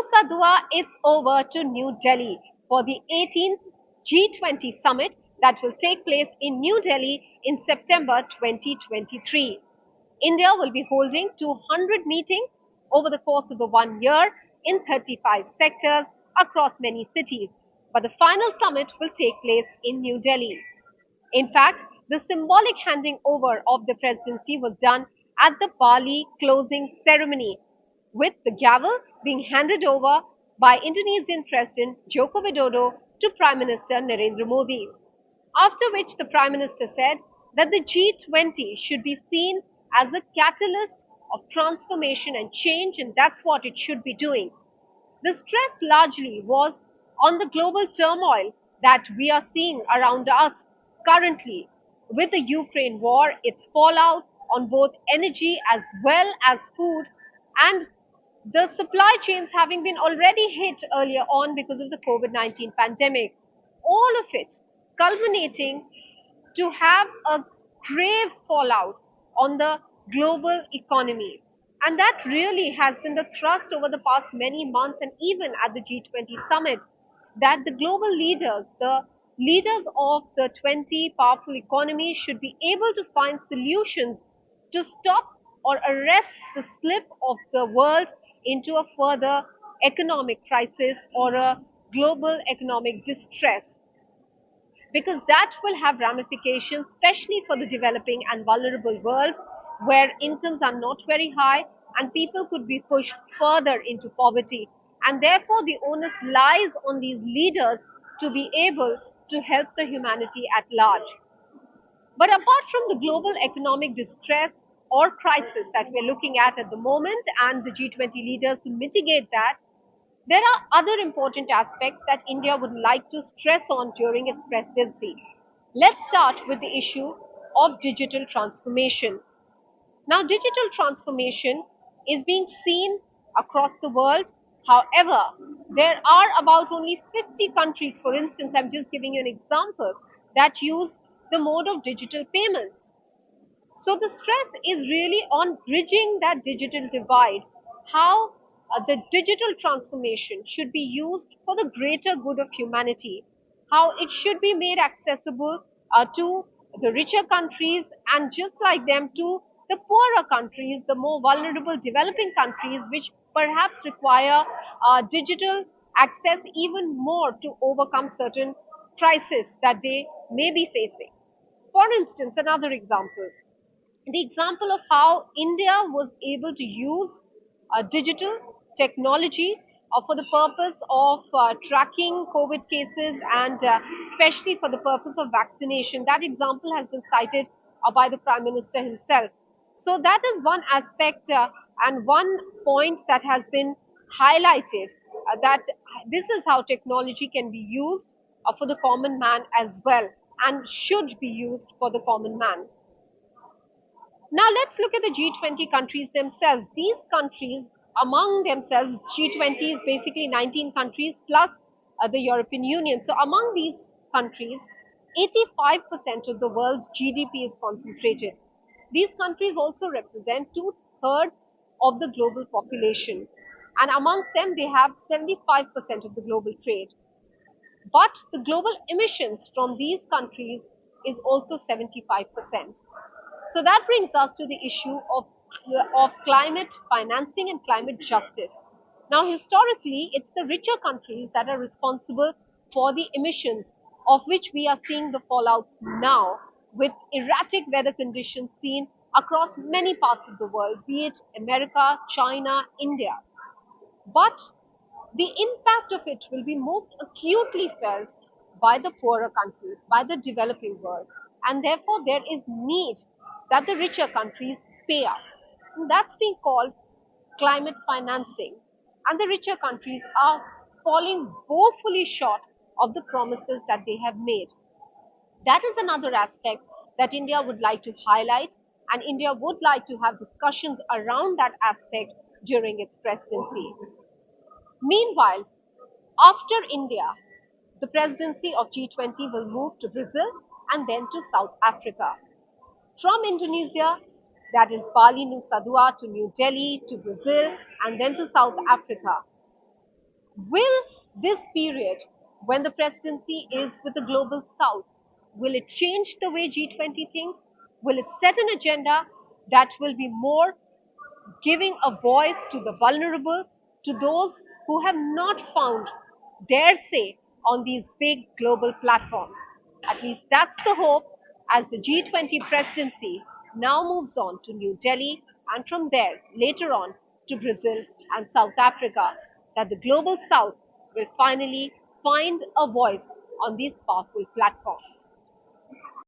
Nusa Dua, it's over to New Delhi for the 18th G20 Summit that will take place in New Delhi in September 2023. India will be holding 200 meetings over the course of the 1 year in 35 sectors across many cities. But the final summit will take place in New Delhi. In fact, the symbolic handing over of the presidency was done at the Bali closing ceremony, with the gavel being handed over by Indonesian President Joko Widodo to Prime Minister Narendra Modi. After which the Prime Minister said that the G20 should be seen as a catalyst of transformation and change, and that's what it should be doing. The stress largely was on the global turmoil that we are seeing around us currently, with the Ukraine war, its fallout on both energy as well as food, and the supply chains having been already hit earlier on because of the COVID-19 pandemic. All of it culminating to have a grave fallout on the global economy. And that really has been the thrust over the past many months and even at the G20 summit, that the global leaders, the leaders of the 20 powerful economies should be able to find solutions to stop or arrest the slip of the world into a further economic crisis or a global economic distress, because that will have ramifications, especially for the developing and vulnerable world, where incomes are not very high and people could be pushed further into poverty. And therefore, the onus lies on these leaders to be able to help the humanity at large. But apart from the global economic distress or crisis that we're looking at the moment, and the G20 leaders to mitigate that, there are other important aspects that India would like to stress on during its presidency. Let's start with the issue of digital transformation. Now, digital transformation is being seen across the world. However, there are about only 50 countries, for instance, I'm just giving you an example, that use the mode of digital payments. So the stress is really on bridging that digital divide, how the digital transformation should be used for the greater good of humanity, how it should be made accessible to the richer countries, and just like them to the poorer countries, the more vulnerable developing countries, which perhaps require digital access even more to overcome certain crises that they may be facing. For instance, another example, the example of how India was able to use digital technology for the purpose of tracking COVID cases, and especially for the purpose of vaccination. That example has been cited by the Prime Minister himself. So that is one aspect and one point that has been highlighted, that this is how technology can be used for the common man as well, and should be used for the common man. Now let's look at the G20 countries themselves. These countries among themselves, G20 is basically 19 countries plus the European Union. So among these countries, 85% of the world's GDP is concentrated. These countries also represent two-thirds of the global population. And amongst them, they have 75% of the global trade. But the global emissions from these countries is also 75%. So that brings us to the issue of climate financing and climate justice. Now, historically, it's the richer countries that are responsible for the emissions, of which we are seeing the fallouts now, with erratic weather conditions seen across many parts of the world, be it America, China, India. But the impact of it will be most acutely felt by the poorer countries, by the developing world. And therefore, there is need that the richer countries pay up. And that's being called climate financing. And the richer countries are falling woefully short of the promises that they have made. That is another aspect that India would like to highlight, and India would like to have discussions around that aspect during its presidency. Meanwhile, after India, the presidency of G20 will move to Brazil and then to South Africa. From Indonesia, that is Bali, Nusa Dua, to New Delhi, to Brazil, and then to South Africa. Will this period, when the presidency is with the global south, will it change the way G20 thinks? Will it set an agenda that will be more giving a voice to the vulnerable, to those who have not found their say on these big global platforms? At least that's the hope as the G20 presidency now moves on to New Delhi and from there later on to Brazil and South Africa, that the global south will finally find a voice on these powerful platforms.